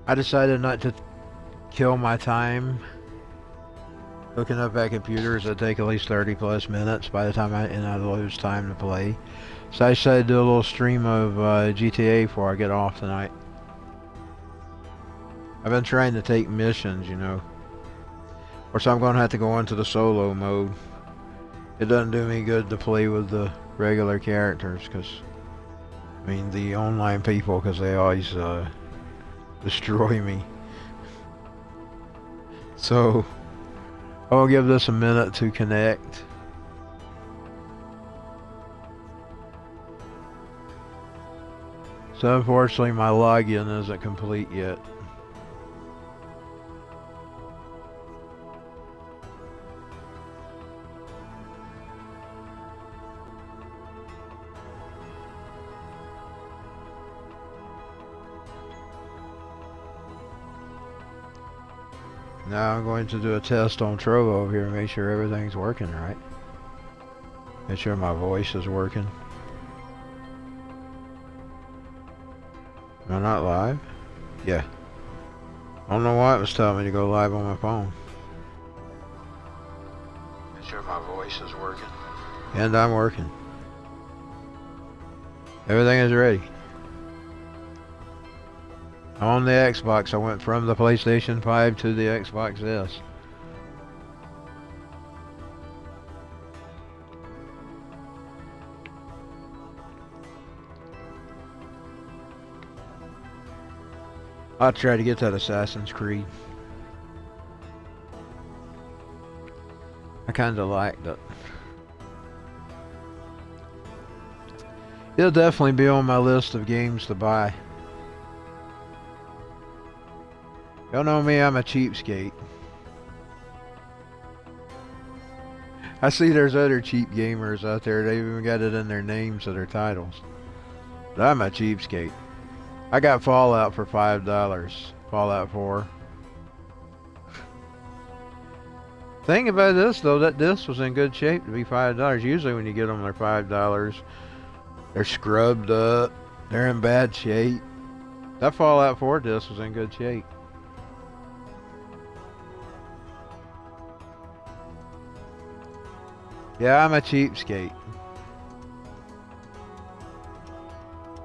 I decided not to kill my time hooking up at computers that take at least 30 plus minutes by the time I lose time to play. So I decided to do a little stream of GTA before I get off tonight. I've been trying to take missions, you know. Of course, I'm going to have to go into the solo mode. It doesn't do me good to play with the regular characters, because, I mean, the online people, because they always destroy me. So, I'll give this a minute to connect. So unfortunately my login isn't complete yet. Now I'm going to do a test on Trovo over here, make sure everything's working right. Make sure my voice is working. Am I not live? Yeah. I don't know why it was telling me to go live on my phone. Make sure my voice is working. And I'm working. Everything is ready. On the Xbox, I went from the PlayStation 5 to the Xbox S. I'll try to get that Assassin's Creed. I kinda liked it. It'll definitely be on my list of games to buy. Y'all know me, I'm a cheapskate. I see there's other cheap gamers out there, they even got it in their names of their titles. But I'm a cheapskate. I got Fallout for $5. Fallout 4. Thing about this though, that disc was in good shape to be $5. Usually when you get them, they're $5. They're scrubbed up. They're in bad shape. That Fallout 4 disc was in good shape. Yeah, I'm a cheapskate.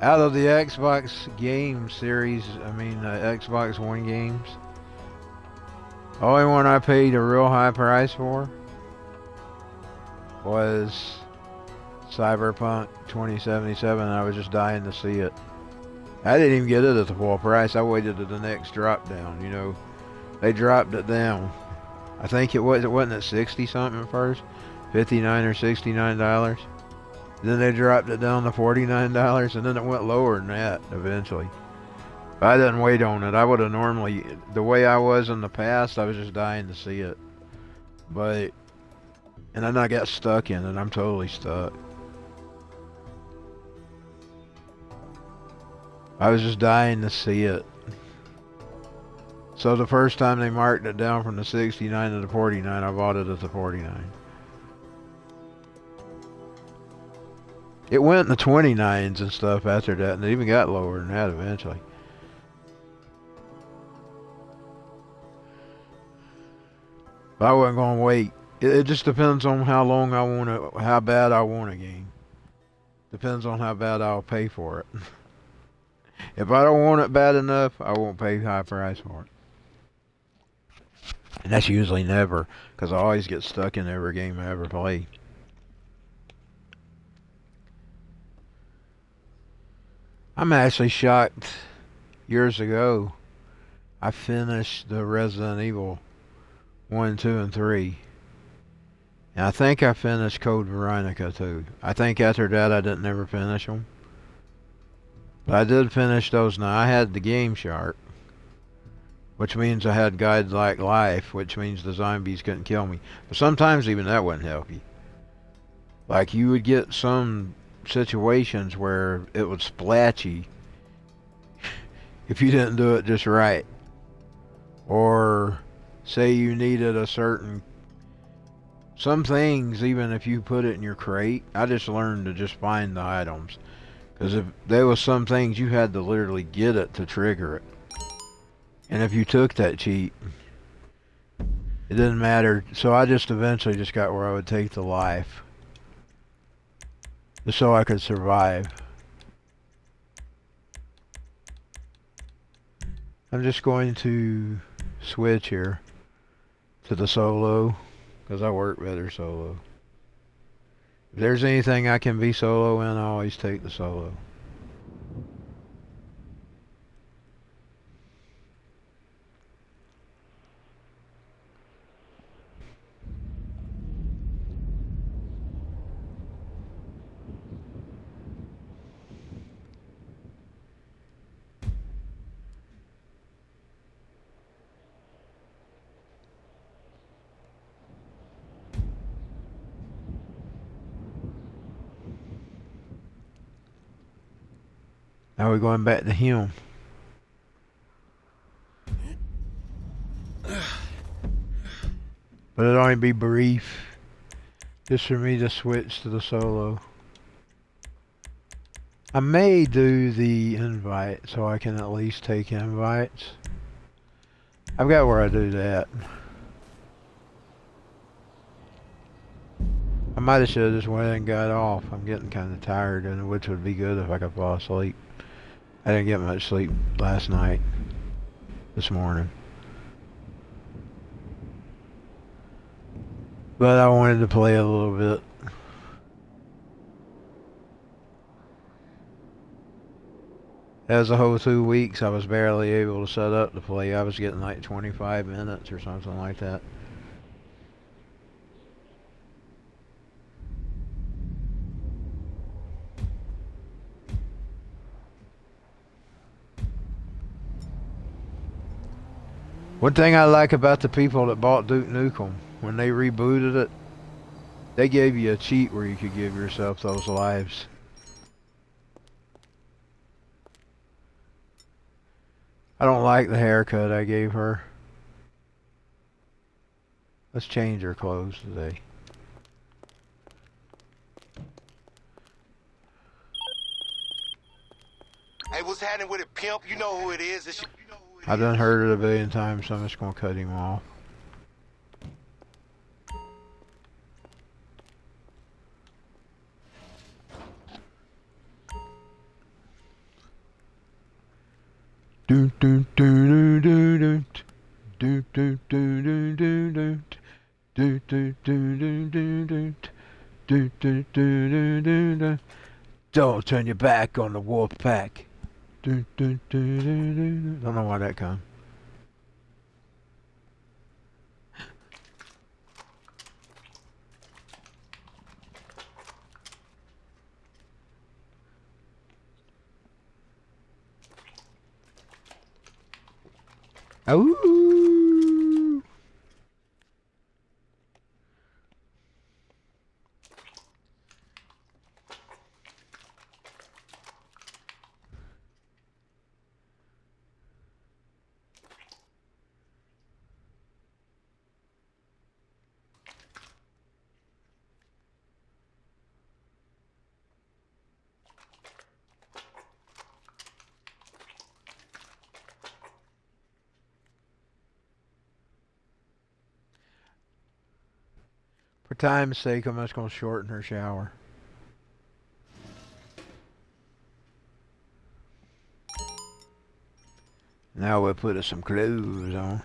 Out of the Xbox game series, Xbox One games, the only one I paid a real high price for was Cyberpunk 2077. I was just dying to see it. I didn't even get it at the full price. I waited to the next drop down, you know. They dropped it down. I think it wasn't at 60 something first. $59 or $69. Then they dropped it down to $49, and then it went lower than that eventually. If I didn't wait on it, I would have normally, the way I was in the past, I was just dying to see it. And then I got stuck in it. I'm totally stuck. I was just dying to see it. So the first time they marked it down from the 69 to the 49, I bought it at the 49. It went in the 29s and stuff after that, and it even got lower than that eventually. But I wasn't going to wait. It just depends on how long I want to, how bad I want a game. Depends on how bad I'll pay for it. If I don't want it bad enough, I won't pay high price for it. And that's usually never, because I always get stuck in every game I ever play. I'm actually shocked. Years ago, I finished the Resident Evil 1, 2, and 3. And I think I finished Code Veronica too. I think after that I didn't ever finish them. But I did finish those. Now I had the Game Shark, which means I had Godlike Life, which means the zombies couldn't kill me. But sometimes even that wouldn't help you. Like you would get some situations where it would splat you if you didn't do it just right. Or say you needed a certain, some things, even if you put it in your crate, I just learned to just find the items. Because if there was some things you had to literally get it to trigger it. And if you took that cheat, it didn't matter. So I just eventually just got where I would take the life. Just so I could survive. I'm just going to switch here to the solo, because I work better solo. If there's anything I can be solo in, I always take the solo. Now we're going back to him. But it'll only be brief. Just for me to switch to the solo. I may do the invite so I can at least take invites. I've got where I do that. I might have should have just went and got off. I'm getting kind of tired, and which would be good if I could fall asleep. I didn't get much sleep last night, this morning. But I wanted to play a little bit. As a whole 2 weeks, I was barely able to set up to play. I was getting like 25 minutes or something like that. One thing I like about the people that bought Duke Nukem, when they rebooted it, they gave you a cheat where you could give yourself those lives. I don't like the haircut I gave her. Let's change her clothes today. Hey, what's happening with it, pimp? You know who it is. I've done heard it a billion times, so I'm just gonna cut him off. Do do do do do do do do do do do do do do do do do do do. Don't turn your back on the wolf pack. Do do do do do. Don't know why that come. Ooh. For time's sake, I'm just going to shorten her shower. Now we'll put some clothes on.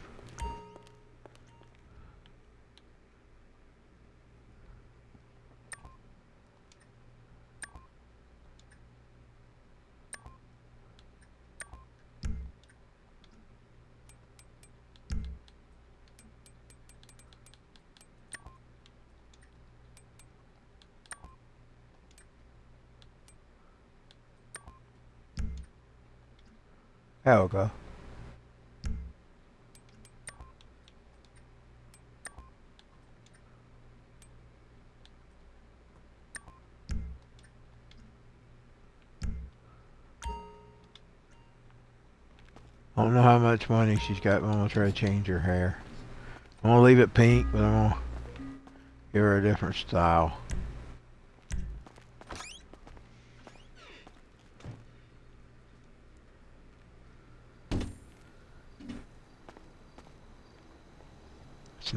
There we go. I don't know how much money she's got, but I'm going to try to change her hair. I'm going to leave it pink, but I'm going to give her a different style. It's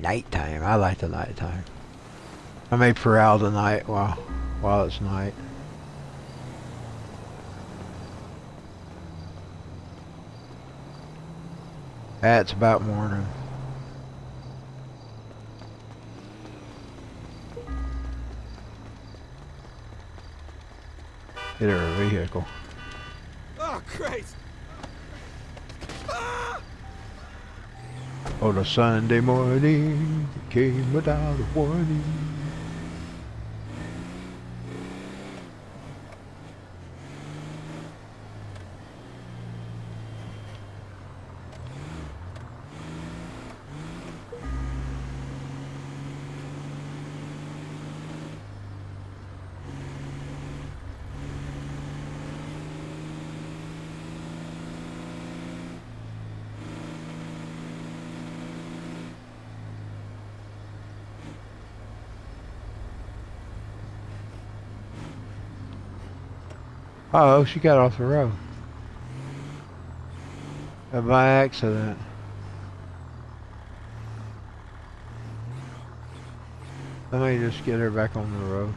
nighttime. I like the nighttime. I may prowl the night while it's night. It's about morning. Hit her vehicle. Oh, great! Oh, the Sunday morning came without a warning. Oh, she got off the road. By accident. Let me just get her back on the road.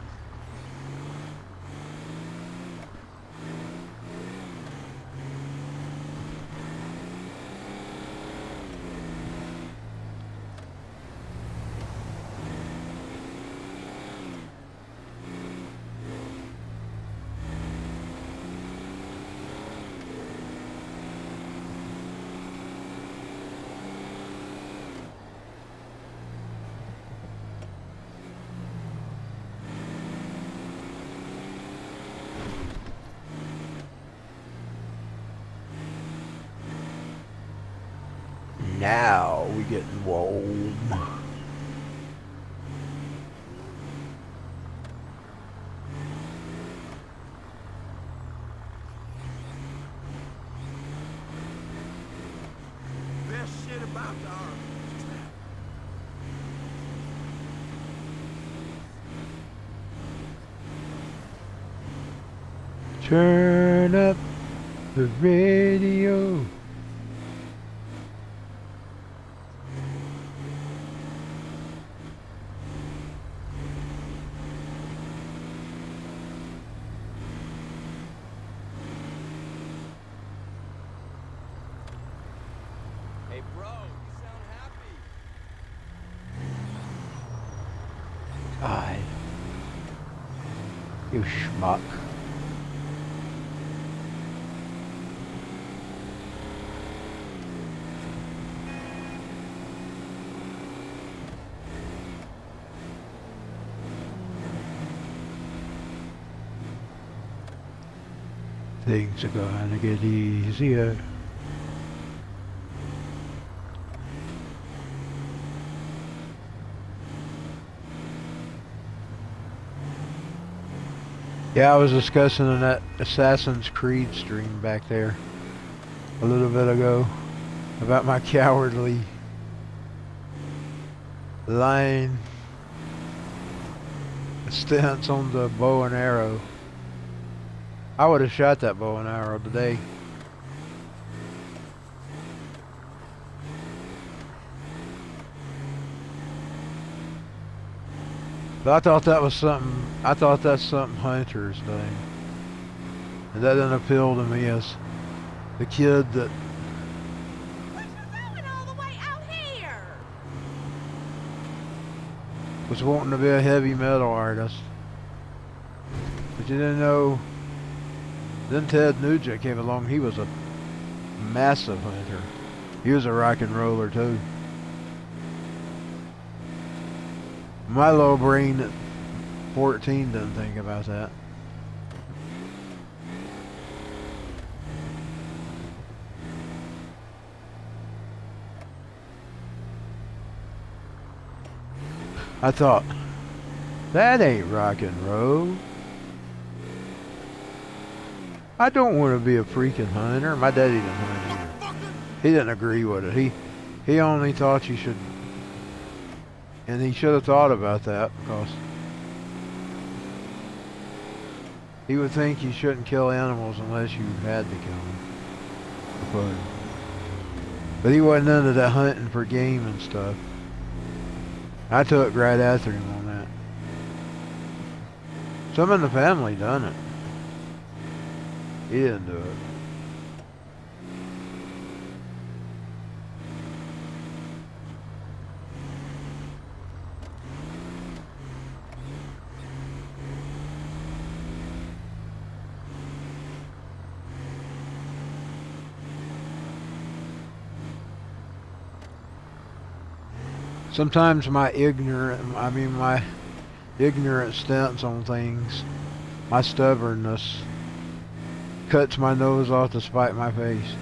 Now we getting warm. Best shit about the army. Turn up the radio. Hey, bro, you sound happy. God. You schmuck. Things are gonna get easier. Yeah, I was discussing in that Assassin's Creed stream back there a little bit ago about my cowardly lying stance on the bow and arrow. I would have shot that bow and arrow today. But I thought that was something, I thought that's something hunters doing. And that didn't appeal to me as the kid that What you doing all the way out here? was wanting to be a heavy metal artist. But you didn't know, then Ted Nugent came along, he was a massive hunter. He was a rock and roller too. My little brain at 14 didn't think about that. I thought, that ain't rock and roll. I don't want to be a freaking hunter. My daddy didn't hunt either. He didn't agree with it. He only thought you should, and he should have thought about that, because he would think you shouldn't kill animals unless you had to kill them. But But he wasn't into that hunting for game and stuff. I took right after him on that. Some in the family done it. He didn't do it. Sometimes my ignorant stance on things, my stubbornness, cuts my nose off to spite my face.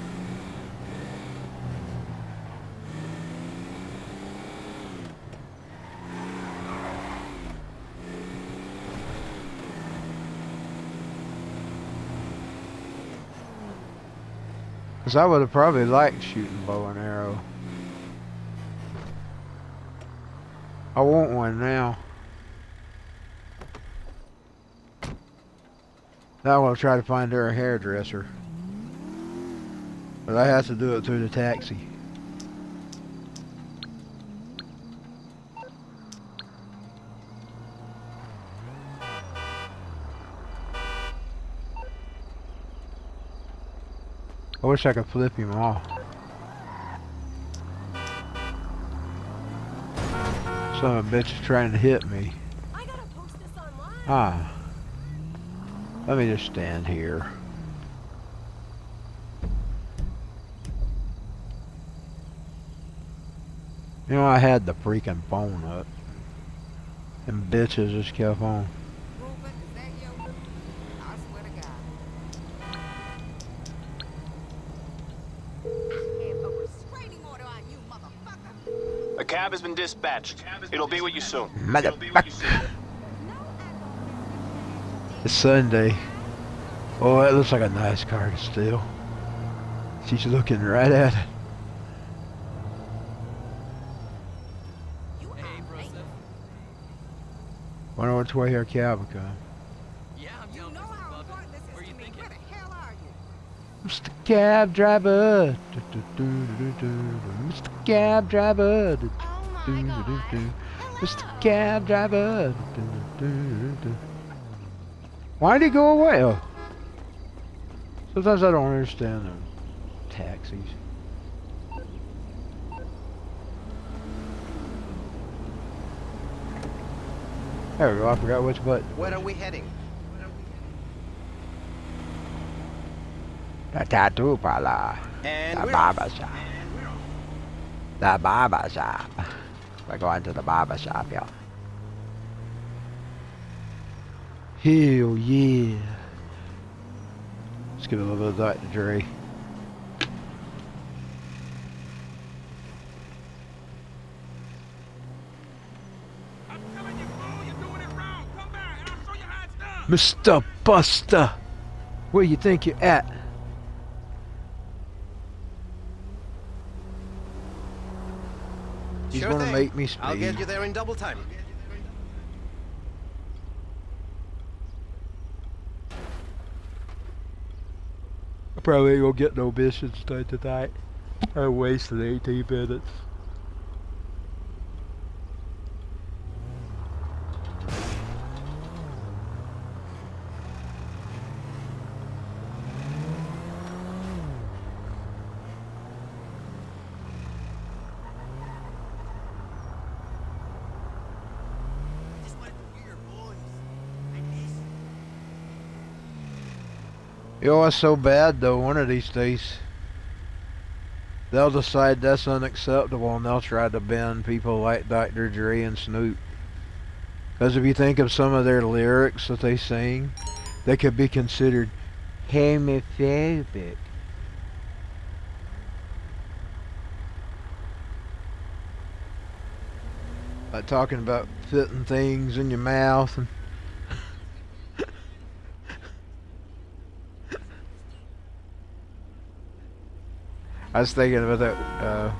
Because I would have probably liked shooting bow and arrow. I want one now. Now I'll try to find her a hairdresser. But I have to do it through the taxi. I wish I could flip him off. Son of a bitch is trying to hit me. I gotta post this online. Ah. Let me just stand here. You know, I had the freaking phone up. And bitches just kept on. Rupert, is that you? I swear to God. I have a restraining order on you, motherfucker. A cab has been dispatched. It'll be with you soon. Motherfucker. It's Sunday. Oh, that looks like a nice car to steal. She's looking right at it. Hey, bro, Seth. Wonder which way her cab will come. Yeah, I'm You down know for some how clubbing. important this Where is you to me. thinking? Where the hell are you? Mr. Cab Driver. Mr. Cab Driver. Oh my god. Mr. Cab Driver. Why'd he go away? Oh. Sometimes I don't understand them taxis. There we go, I forgot which button. Where are we heading? The tattoo parlor. And The we're barber shop. The barber shop. We're going to the barber shop, y'all. Hell yeah. Let's give it a little bit of Dr. Dre. I'm telling you, fool, you're doing it wrong. Come back, and I'll show you how it's done. Mr. Buster, where you think you're at? He's Sure gonna thing. make me I'll get speed. you there in double time. I probably ain't gonna get no missions done tonight. I wasted 18 minutes. Just like the weird boys. Like this. You know what's so bad though? One of these days, they'll decide that's unacceptable and they'll try to ban people like Dr. Dre and Snoop. Because if you think of some of their lyrics that they sing, they could be considered homophobic. Like talking about putting things in your mouth and I was thinking about that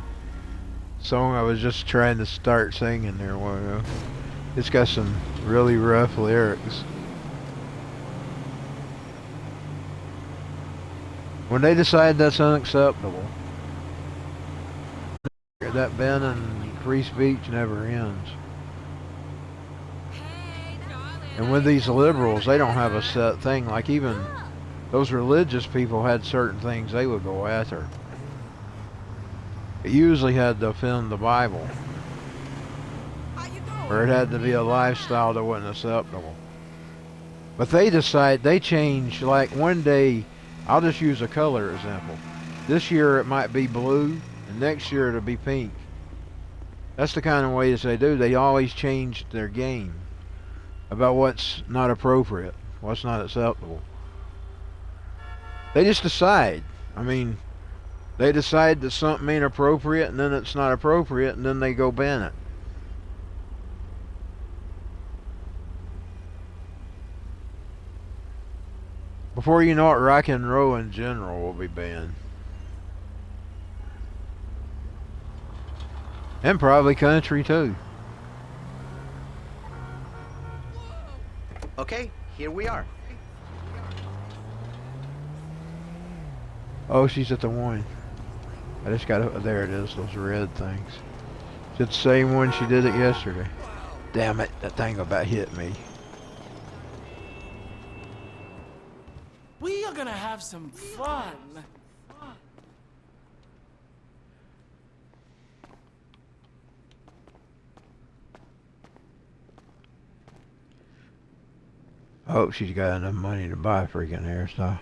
song I was just trying to start singing there a while ago. It's got some really rough lyrics. When they decide that's unacceptable, that ban in free speech never ends. And with these liberals, they don't have a set thing. Like even those religious people had certain things they would go after. It usually had to offend the Bible, or it had to be a lifestyle that wasn't acceptable. But they change, like one day, I'll just use a color example. This year it might be blue, and next year it'll be pink. That's the kind of ways they do. They always change their game about what's not appropriate, what's not acceptable. They just decide. I mean, they decide that something ain't appropriate, and then it's not appropriate, and then they go ban it. Before you know it, rock and roll in general will be banned. And probably country too. Okay, here we are. Oh, she's at the one. I just got, there it is, those red things. It's the same one she did it yesterday. Damn it, that thing about hit me. We are gonna have some fun. I hope she's got enough money to buy a freaking hairstyle.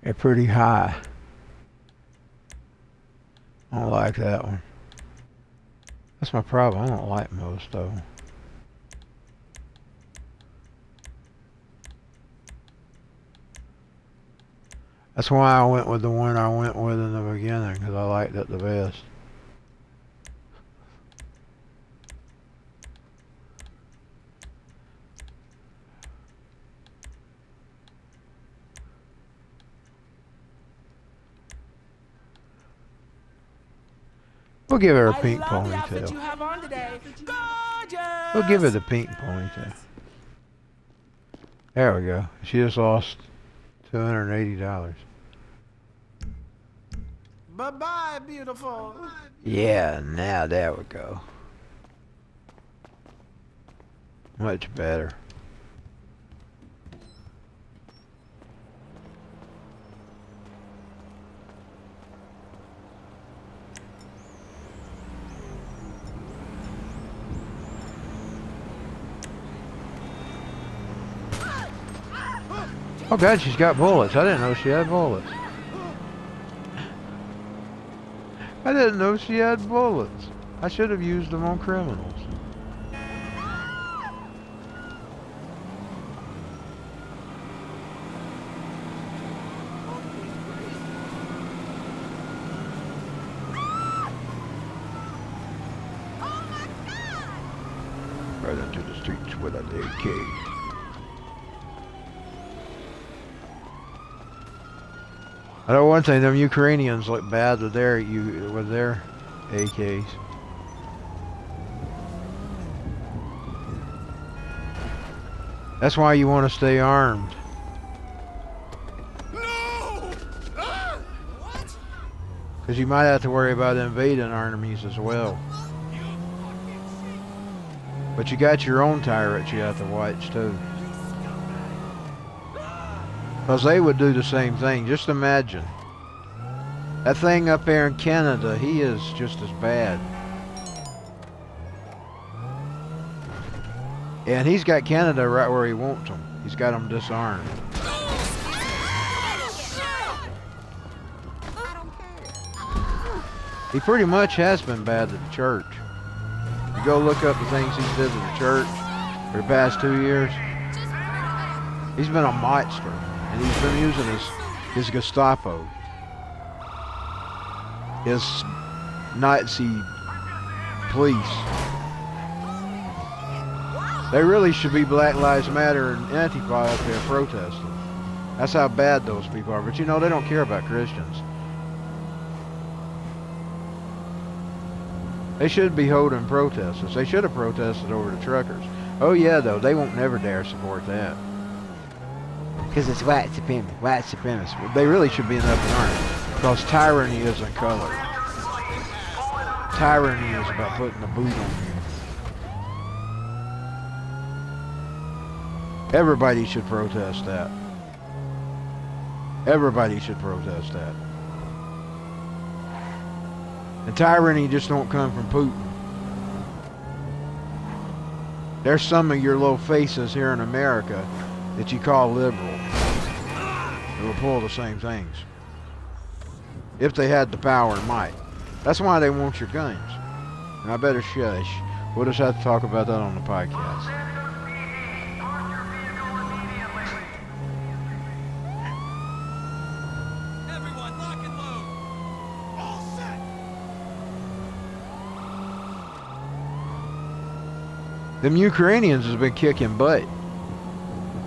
They're pretty high. I don't like that one. That's my problem. I don't like most of them. That's why I went with the one I went with in the beginning, because I liked it the best. We'll give her a pink ponytail. You have on today. Gorgeous. We'll give her the pink ponytail. There we go. She just lost $280. Bye-bye, beautiful. Yeah, now there we go. Much better. Oh God, she's got bullets. I didn't know she had bullets. I didn't know she had bullets. I should have used them on criminals. Right into the streets with an AK. I know one thing, them Ukrainians look bad with their AKs. That's why you want to stay armed. No! Ah! What? Because you might have to worry about invading armies as well. But you got your own tyrants you have to watch too. Because they would do the same thing. Just imagine. That thing up there in Canada, he is just as bad. And he's got Canada right where he wants them. He's got them disarmed. He pretty much has been bad to the church. You go look up the things he's did to the church for the past 2 years. He's been a monster. And he's been using his Gestapo, his Nazi police. They really should be Black Lives Matter and Antifa up there protesting. That's how bad those people are. But you know, they don't care about Christians. They should be holding protesters. They should have protested over the truckers. Oh yeah, though, they won't never dare support that. Because it's white supremacy. They really should be in up in arms. Because tyranny isn't color. Tyranny is about putting the boot on you. Everybody should protest that. Everybody should protest that. And tyranny just don't come from Putin. There's some of your little faces here in America that you call liberal that will pull the same things. If they had the power and might. That's why they want your guns. And I better shush. We'll just have to talk about that on the podcast. Everyone, lock and load. All set. Them Ukrainians has been kicking butt.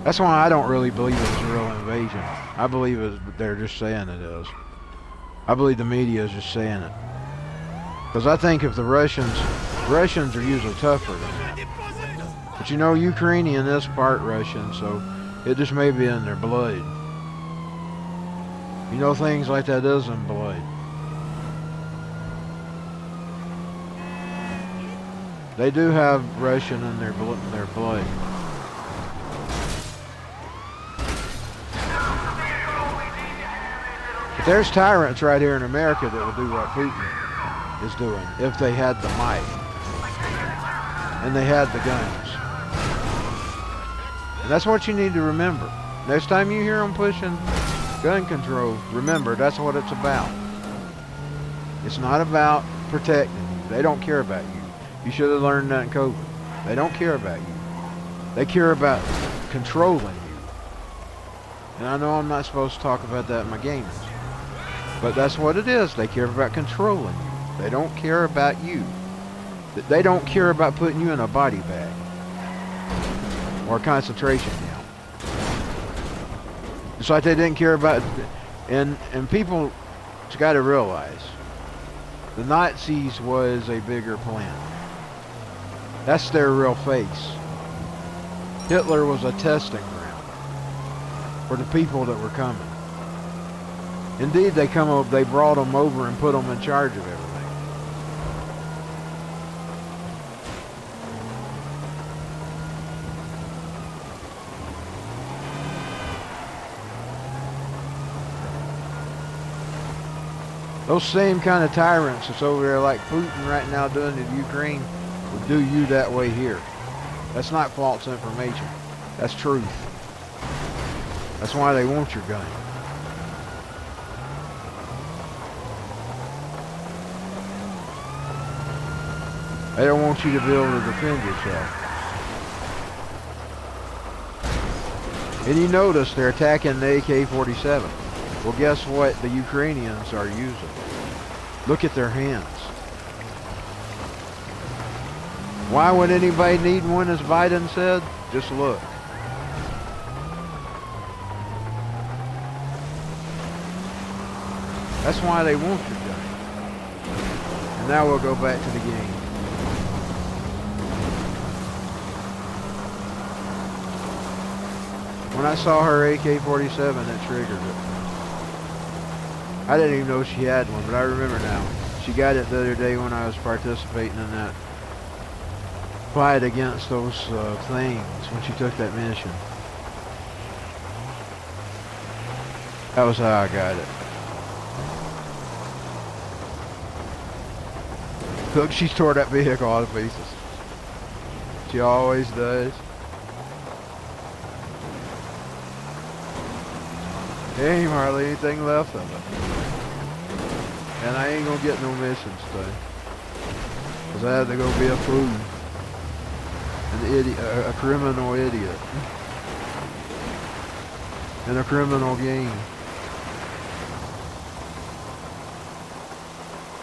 That's why I don't really believe it's a real invasion. I believe they're just saying it is. I believe the media is just saying it. Because I think if the Russians are usually tougher than that. But you know, Ukrainian is part Russian, so it just may be in their blood. You know, things like that is in blood. They do have Russian in their blood. But there's tyrants right here in America that will do what Putin is doing if they had the might and they had the guns. And that's what you need to remember. Next time you hear them pushing gun control, remember that's what it's about. It's not about protecting you. They don't care about you. You should have learned that in COVID. They don't care about you. They care about controlling you. And I know I'm not supposed to talk about that in my games. But that's what it is. They care about controlling you. They don't care about you. They don't care about putting you in a body bag or a concentration camp. It's like they didn't care about, and people got to realize the Nazis was a bigger plan. That's their real face. Hitler was a testing ground for the people that were coming. Indeed, they brought them over and put them in charge of everything. Those same kind of tyrants that's over there like Putin right now doing to Ukraine will do you that way here. That's not false information. That's truth. That's why they want your gun. They don't want you to be able to defend yourself. And you notice they're attacking the AK-47. Well, guess what the Ukrainians are using? Look at their hands. Why would anybody need one, as Biden said? Just look. That's why they want your gun. And now we'll go back to the game. When I saw her AK-47, it triggered it. I didn't even know she had one, but I remember now. She got it the other day when I was participating in that fight against those things when she took that mission. That was how I got it. Look, she tore that vehicle all to pieces. She always does. There ain't hardly anything left of it. And I ain't gonna get no missions today. Cause I have to go be a fool. An idiot, a criminal idiot. In a criminal game.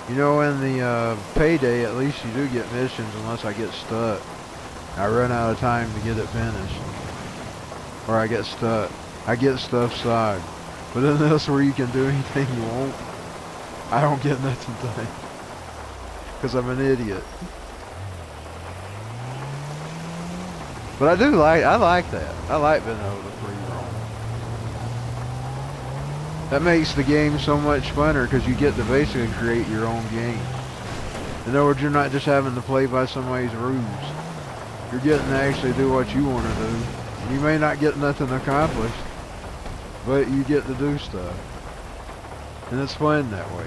You know, in the payday, at least you do get missions unless I get stuck. I run out of time to get it finished. Or I get stuck. I get stuff side. But in this where you can do anything you want, I don't get nothing done. Because I'm an idiot. But I like that. I like being able to free roam. That makes the game so much funner because you get to basically create your own game. In other words, you're not just having to play by somebody's rules. You're getting to actually do what you want to do. You may not get nothing accomplished, but you get to do stuff. And it's fun that way.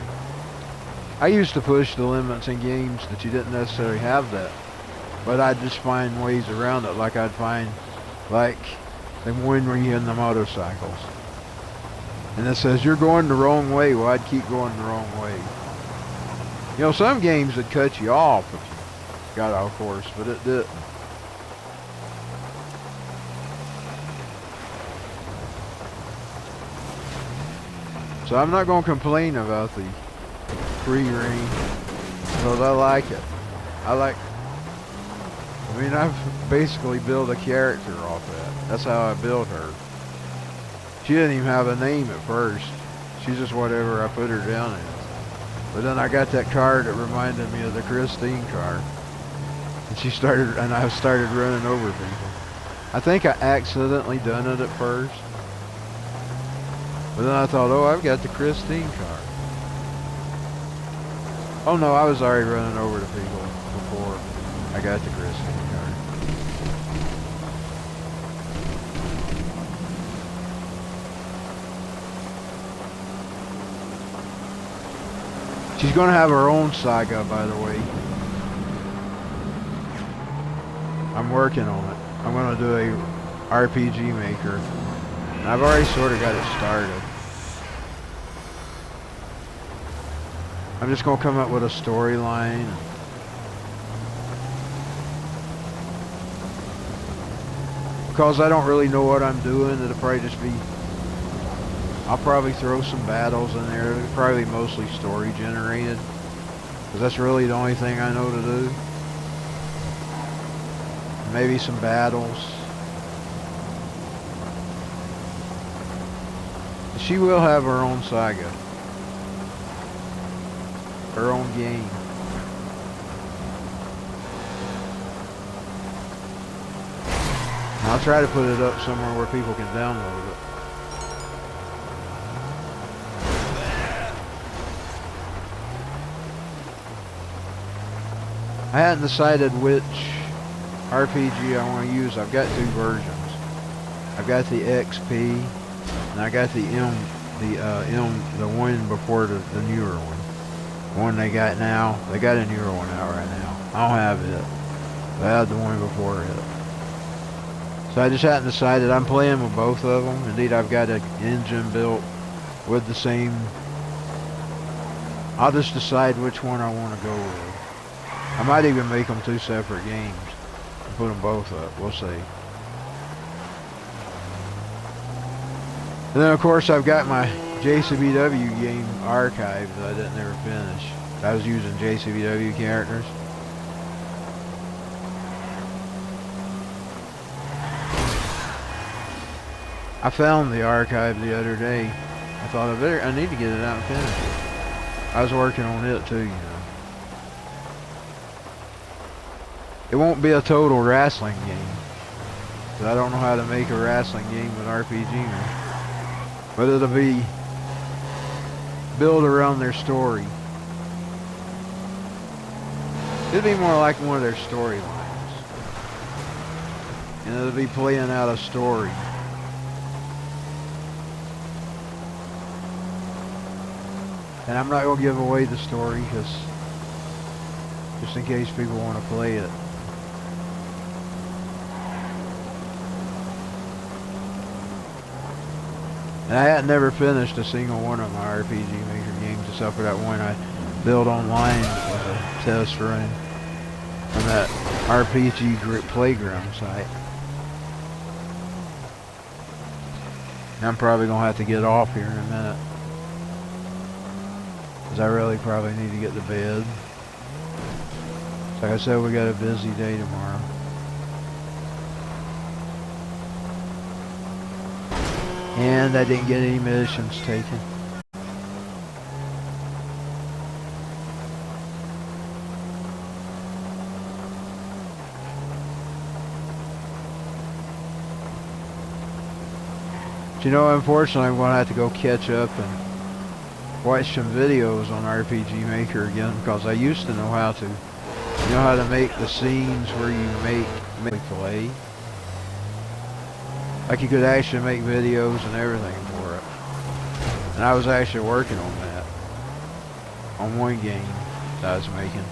I used to push the limits in games that you didn't necessarily have that. But I'd just find ways around it, like I'd find, like, the one where you're in the motorcycles. And it says, you're going the wrong way. Well, I'd keep going the wrong way. You know, some games would cut you off if you got off course, but it didn't. So I'm not going to complain about the free reign, because I like it. I mean, I've basically built a character off that. That's how I built her. She didn't even have a name at first. She's just whatever I put her down as. But then I got that car that reminded me of the Christine car. And I started running over people. I think I accidentally done it at first. But then I thought, oh, I've got the Christine car. Oh no, I was already running over to people before I got the Christine car. She's going to have her own saga, by the way. I'm working on it. I'm going to do a RPG maker. And I've already sort of got it started. I'm just going to come up with a storyline. Because I don't really know what I'm doing, it'll probably just be... I'll probably throw some battles in there. It'll probably be mostly story generated. Because that's really the only thing I know to do. Maybe some battles. She will have her own saga. Her own game. I'll try to put it up somewhere where people can download it. I hadn't decided which RPG I want to use. I've got two versions. I've got the XP and I got the the one before the newer one. The one they got now. They got a newer one out right now. I don't have it. I had the one before it. So I just hadn't decided. I'm playing with both of them. Indeed, I've got an engine built with the same. I'll just decide which one I want to go with. I might even make them two separate games and put them both up. We'll see. And then, of course, I've got my JCBW game archived that I didn't ever finish. I was using JCBW characters. I found the archive the other day. I thought I need to get it out and finish it. I was working on it too, you know. It won't be a total wrestling game. But I don't know how to make a wrestling game with RPG now. But it'll be built around their story. It'll be more like one of their storylines. And it'll be playing out a story. And I'm not going to give away the story because just in case people want to play it. And I had never finished a single one of my RPG Maker games except for that one I built online with a test run on that RPG Group Playground site. And I'm probably going to have to get off here in a minute. Because I really probably need to get to bed. Like I said, we got a busy day tomorrow. And I didn't get any missions taken. But you know, unfortunately, I'm going to have to go catch up and watch some videos on RPG Maker again, because I used to know how to. You know how to make the scenes where you make play? Like you could actually make videos and everything for it. And I was actually working on that. On one game that I was making.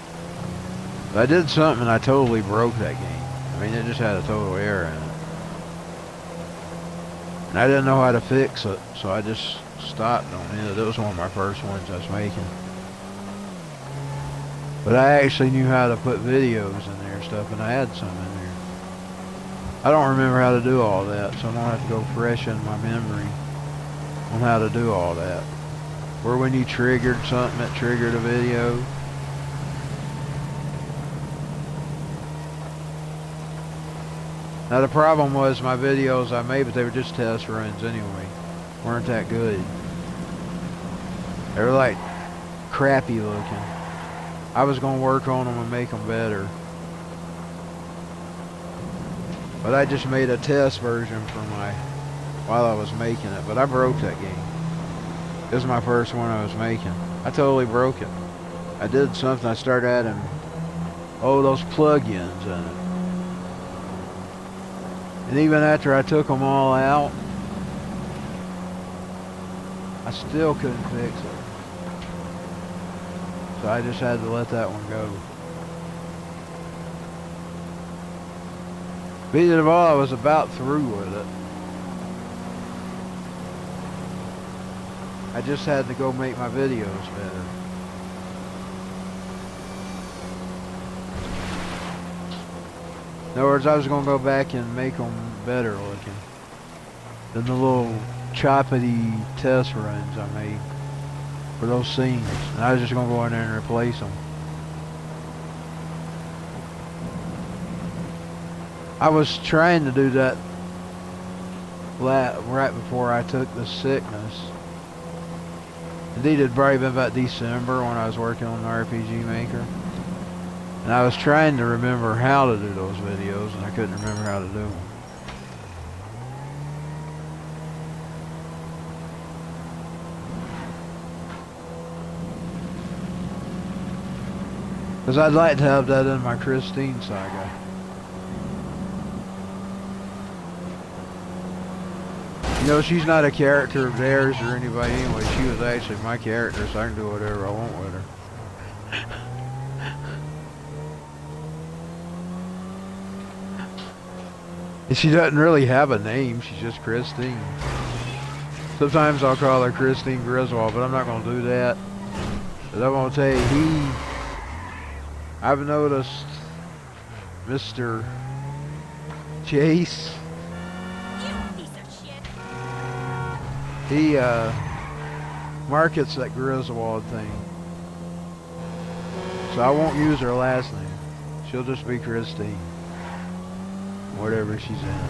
But I did something and I totally broke that game. I mean, it just had a total error in it. And I didn't know how to fix it, so I just stopped on it. It was one of my first ones I was making. But I actually knew how to put videos in there and stuff, and I had some in there. I don't remember how to do all that, so I'm going to have to go freshen my memory on how to do all that. Or when you triggered something that triggered a video. Now the problem was my videos I made, but they were just test runs anyway. Weren't that good. They were like crappy looking. I was going to work on them and make them better. But I just made a test version for while I was making it. But I broke that game. This is my first one I was making. I totally broke it. I did something. I started adding, those plugins in it. And even after I took them all out, I still couldn't fix it. So I just had to let that one go. Beat it all, I was about through with it. I just had to go make my videos better. In other words, I was going to go back and make them better looking than the little choppity test runs I made for those scenes. And I was just going to go in there and replace them. I was trying to do that right before I took the sickness. Indeed, it'd probably been about December when I was working on the RPG Maker. And I was trying to remember how to do those videos, and I couldn't remember how to do them. Because I'd like to have that in my Christine saga. You know, she's not a character of theirs or anybody anyway. She was actually my character, so I can do whatever I want with her. And she doesn't really have a name. She's just Christine. Sometimes I'll call her Christine Griswold, but I'm not going to do that. But I'm going to tell you, I've noticed Mr. Chase. You piece of shit. He markets that Griswold thing. So I won't use her last name. She'll just be Christine. Whatever she's in.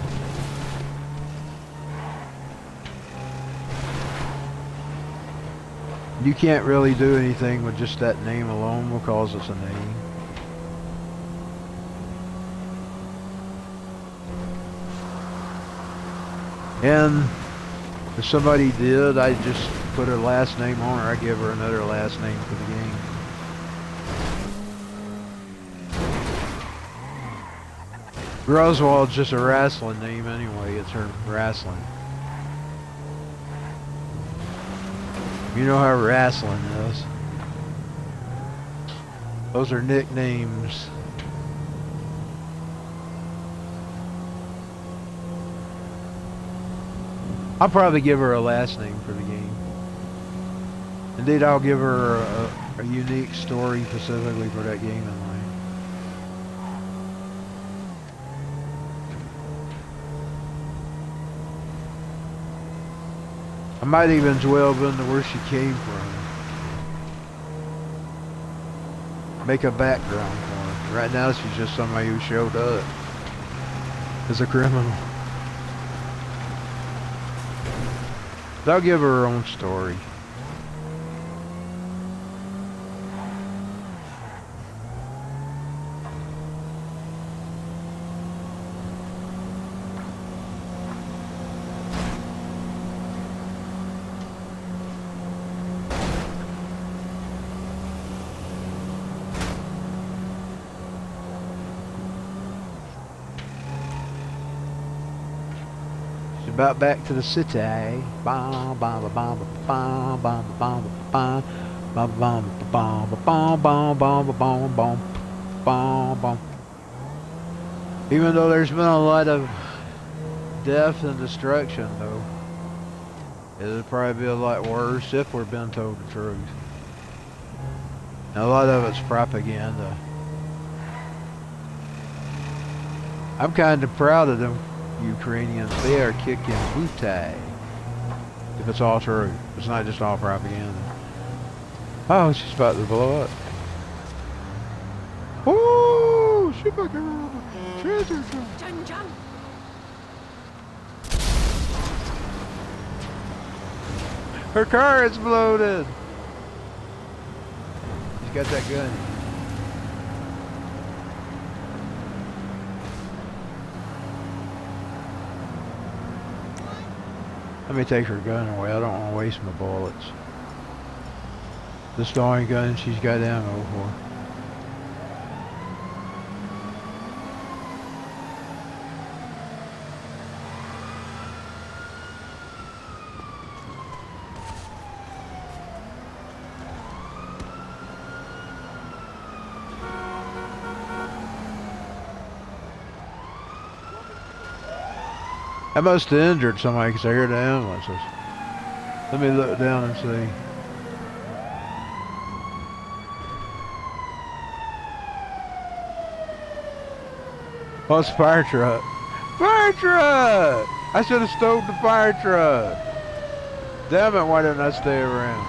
You can't really do anything with just that name alone because it's a name. And if somebody did, I just put her last name on her. I give her another last name for the game. Griswold's just a wrestling name anyway. It's her wrestling. You know how wrestling is. Those are nicknames. I'll probably give her a last name for the game. Indeed, I'll give her a unique story specifically for that game in mind. I might even delve into where she came from. Make a background for her. Right now she's just somebody who showed up as a criminal. But I'll give her her own story. About back to the city. Bom, bom, bom, bom, bom, bom, bom, bom, bom, bom, bom, bom, bom, bom, bom, bom, bom, bom. Even though there's been a lot of death and destruction, though, it'll probably be a lot worse if we're being told the truth. And a lot of it's propaganda. I'm kind of proud of them Ukrainians. They are kicking booty. If it's all true. It's not just all propaganda. Oh, it's just about to blow up. Oh, shit back around. Treasure trove. Jun Jun. Her car is bloated. She's got that gun. Let me take her gun away. I don't want to waste my bullets. This is the only gun she's got ammo for. I must have injured somebody because I hear the ambulances. Let me look down and see. Oh, it's a fire truck. Fire truck! I should have stowed the fire truck. Damn it, why didn't I stay around?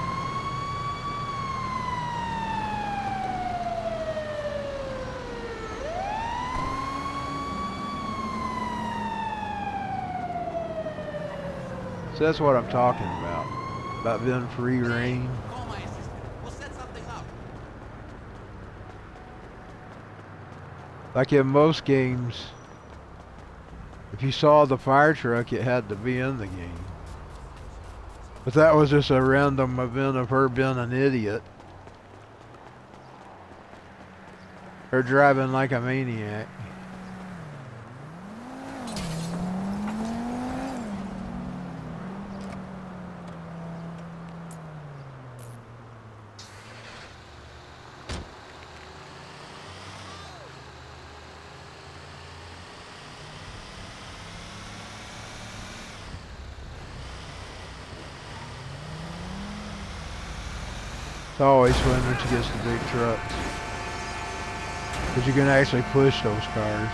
So that's what I'm talking about being free reign. Call my assistant. We'll set something up. Like in most games, if you saw the fire truck, it had to be in the game. But that was just a random event of her being an idiot. Her driving like a maniac. It's always fun when she gets the big trucks. Because you can actually push those cars.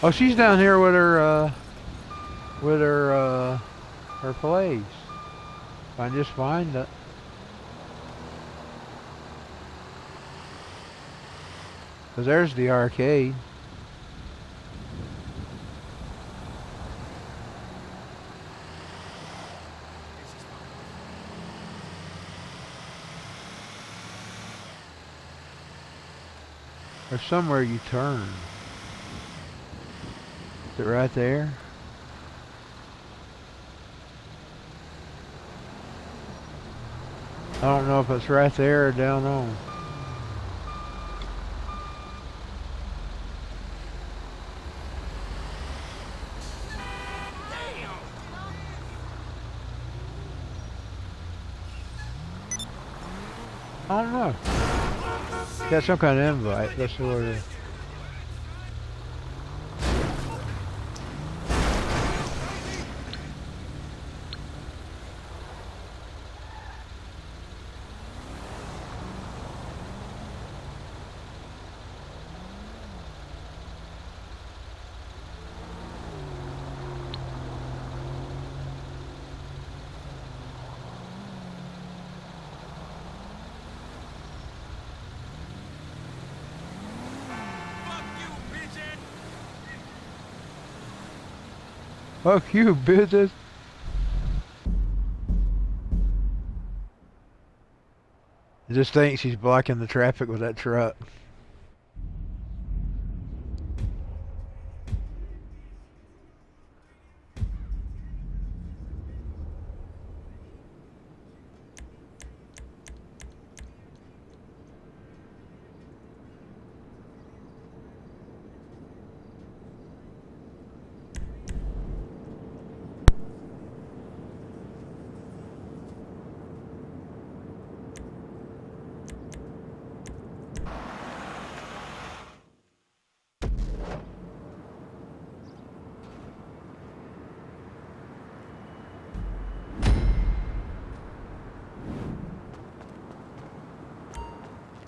Oh, she's down here with her place. If I can just find it. Cause there's the arcade. There's somewhere you turn. Is it right there? I don't know if it's right there or down on. I don't know. Got some kind of invite. That's what it is. Fuck you, bitches. I just think she's blocking the traffic with that truck.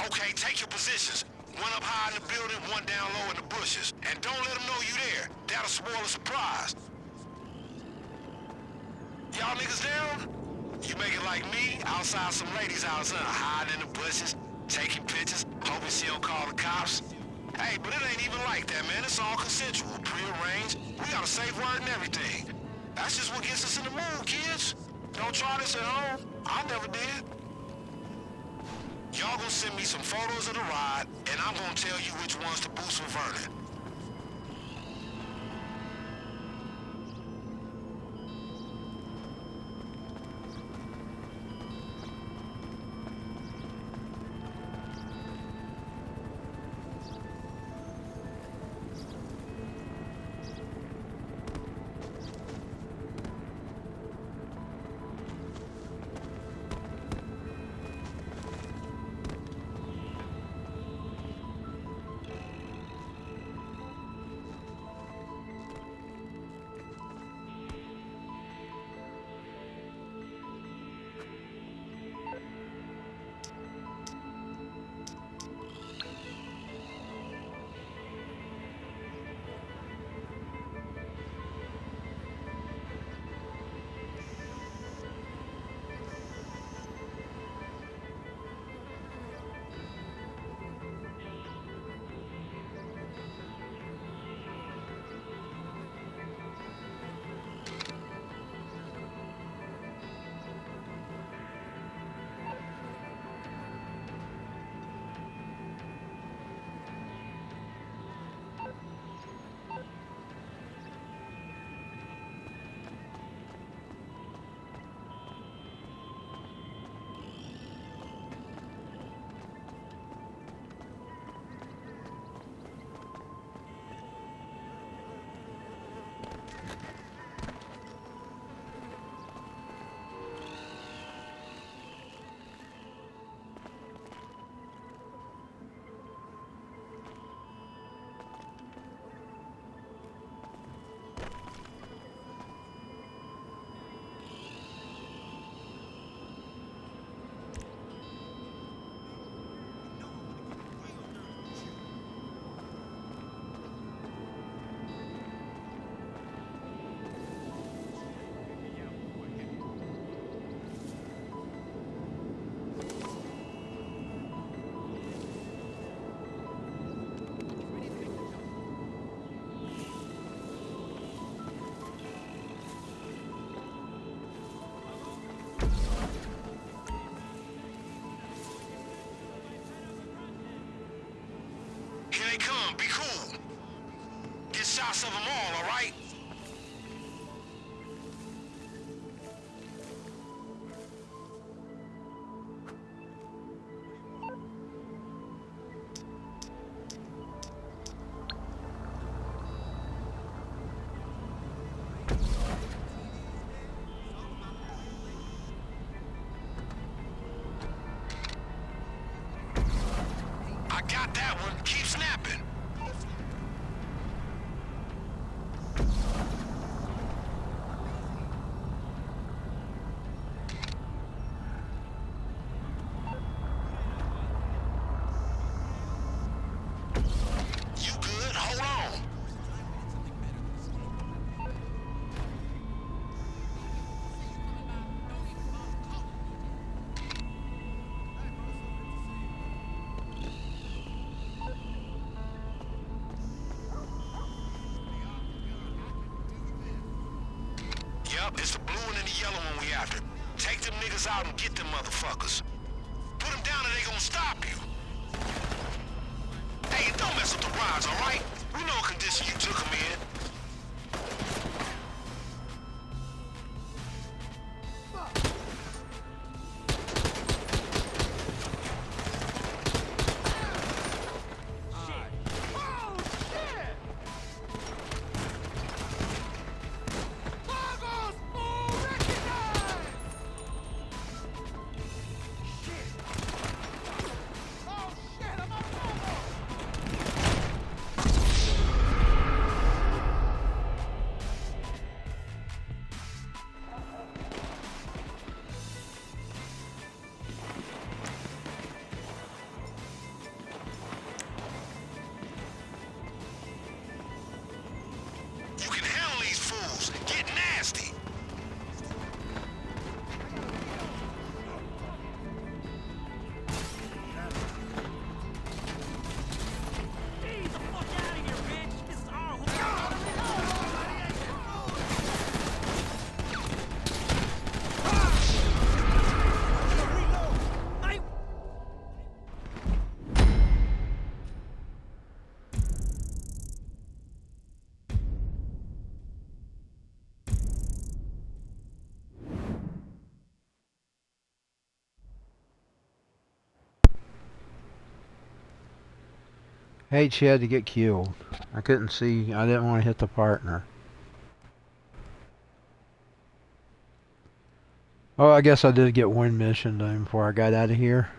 Okay, take your positions. One up high in the building, one down low in the bushes. And don't let them know you there. That'll spoil the surprise. Y'all niggas down? You make it like me, outside some ladies outside, hiding in the bushes, taking pictures, hoping she don't call the cops. Hey, but it ain't even like that, man. It's all consensual, prearranged. We got a safe word and everything. That's just what gets us in the mood, kids. Don't try this at home. I never did. Y'all gonna send me some photos of the ride, and I'm gonna tell you which ones to boost with Vernon. Here they come, be cool. Get shots of them all right? I got that one. Keep snapping. You good? Hold on. Yup, it's the blue one and the yellow one we after. Take them niggas out and get them motherfuckers. Put them down to their stop you. Hey, don't mess with the rods, alright? We know what condition you took them in. You can handle these fools. Get nasty. Hate she had to get killed. I couldn't see. I didn't want to hit the partner. Oh, I guess I did get one mission done before I got out of here.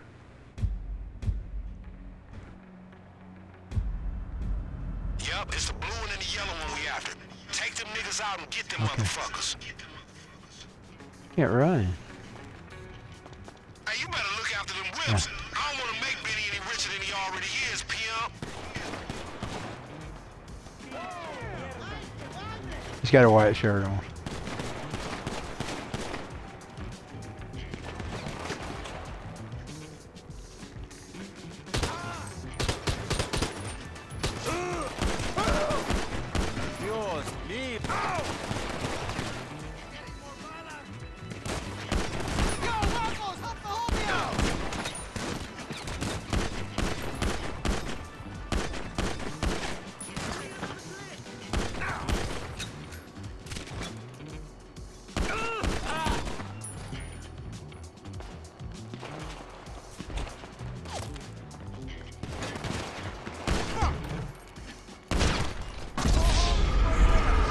Yup, it's the blue one and the yellow one we after. Take them niggas out and get them motherfuckers. Can't run. Hey, you better look after them whips. I don't want to make Benny any richer than he already is, pimp. He's got a white shirt on.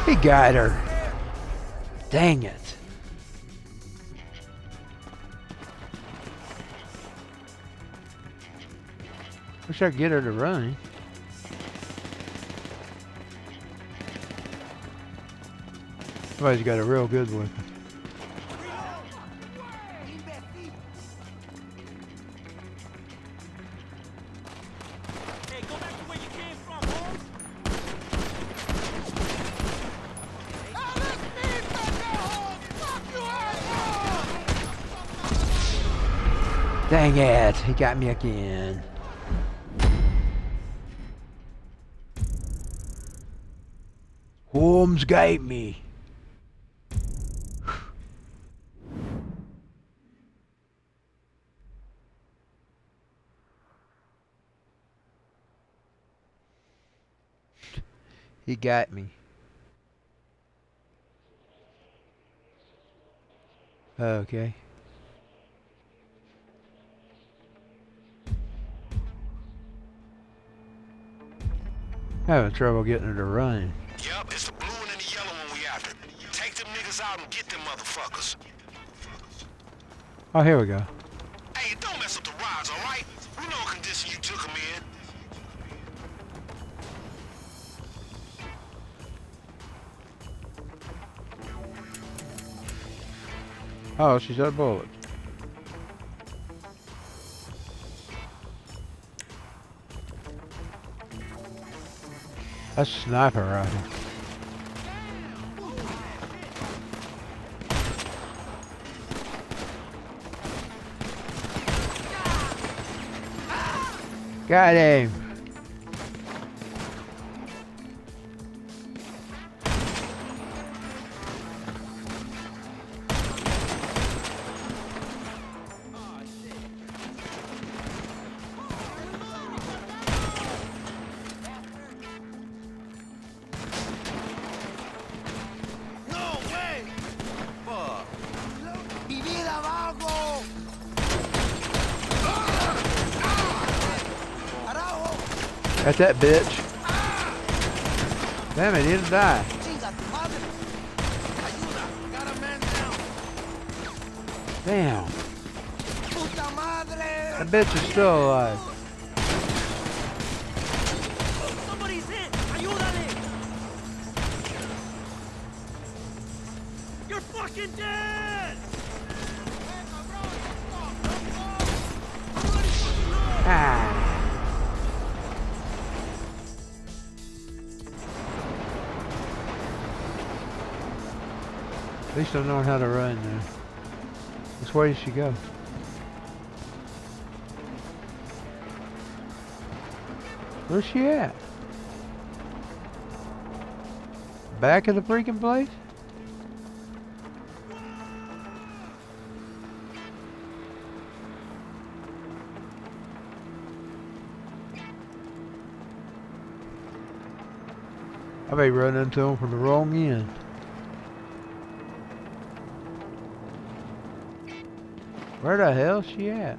He got her. Dang it. Wish I could get her to run. Somebody's got a real good one. Dang it, he got me again. Holmes got me. He got me. Okay. Having trouble getting her to run. Yup, it's the blue one and the yellow one we after. Take them niggas out and get them motherfuckers. Oh, here we go. Hey, don't mess up the rods, alright? We know what condition you took them in. Oh, she's got a bullet. That's a sniper rifle. Got him. At that bitch. Damn it, he didn't die. Damn. That bitch is still alive. Somebody's hit! Ayúdale! You're fucking dead! Ah. At least I'm knowing how to run now. Which way did she go? Where's she at? Back of the freaking place? I may run into him from the wrong end. Where the hell's she at?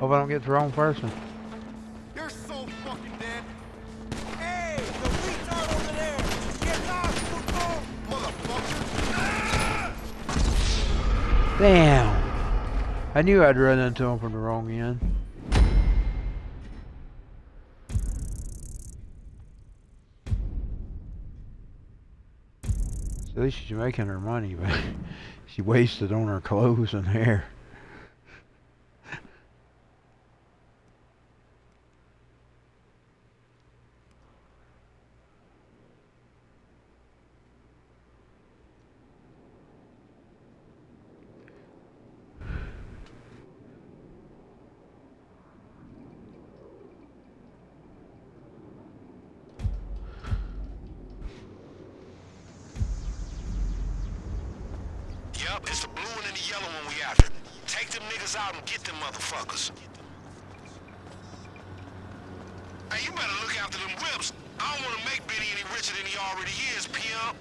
Hope I don't get the wrong person. You're so fucking dead. Hey, the retard over there! Get off, Motherfucker. Damn! I knew I'd run into him from the wrong end. So at least she's making her money, but she wasted on her clothes and hair. Yup, it's the blue one and the yellow one we after. Take them niggas out and get them motherfuckers. Hey, you better look after them whips. I don't want to make Benny any richer than he already is, pimp.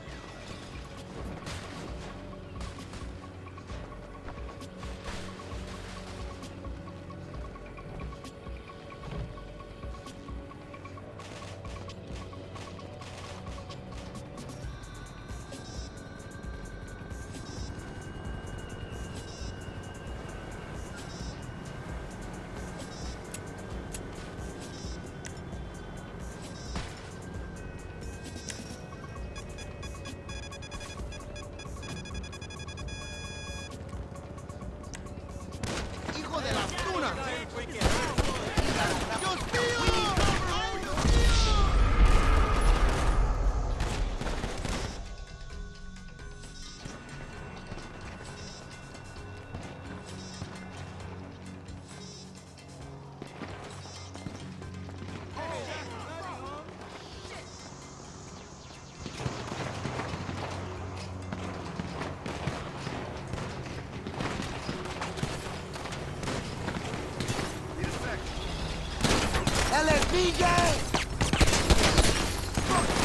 LSD gang!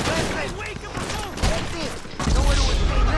Leslie, wake up! That's it! Nowhere to escape now!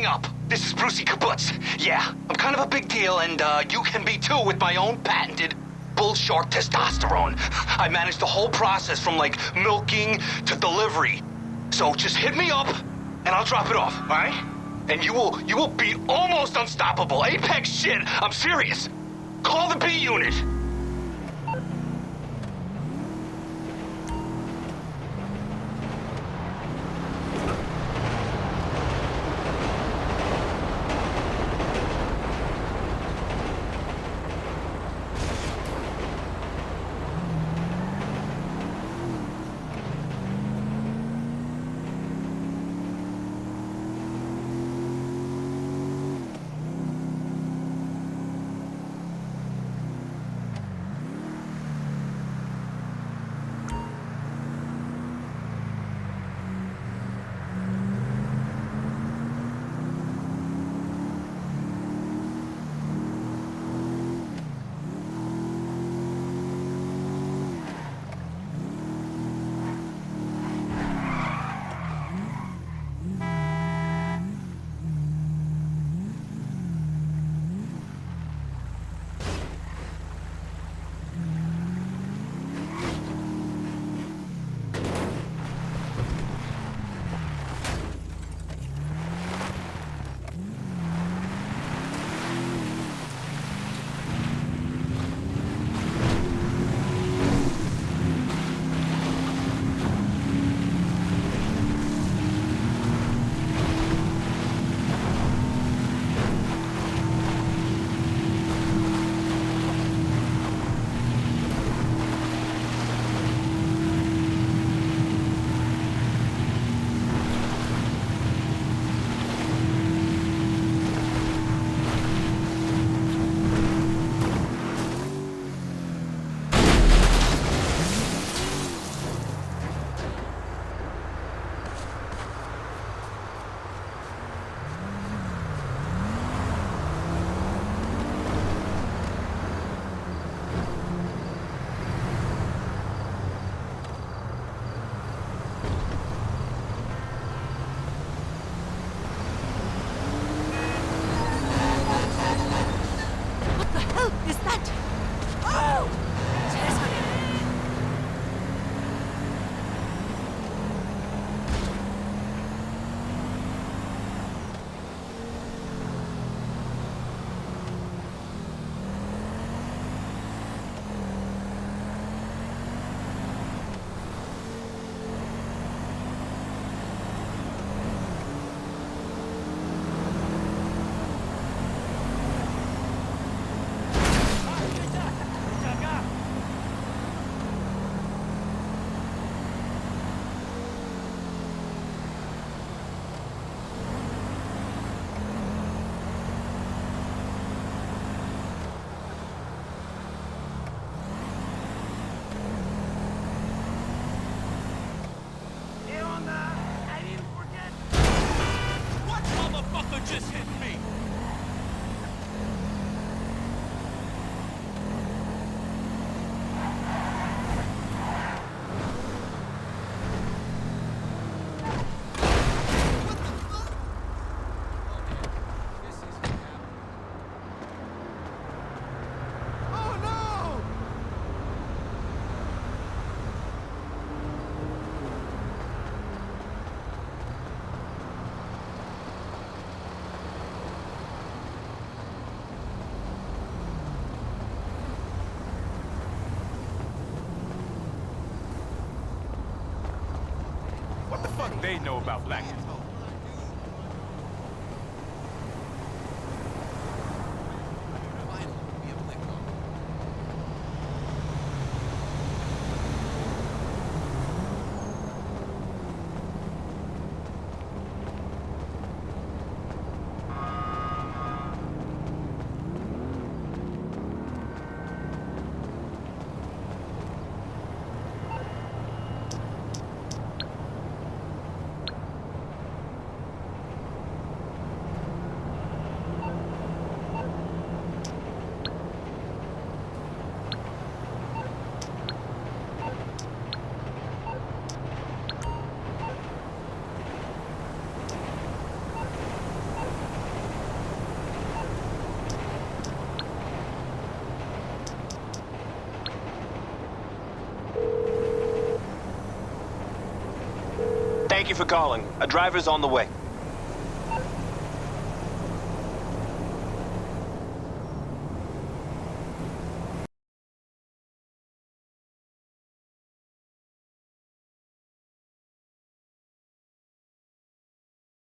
hang up. This is Brucey Kibbutz. Yeah, I'm kind of a big deal, and you can be too with my own patented bull shark testosterone. I manage the whole process from, like, milking to delivery. So just hit me up, and I'll drop it off, all right? And you will be almost unstoppable. Apex shit, I'm serious. Call the B unit. Just hit me! What the fuck they know about black people? you for calling. A driver's on the way.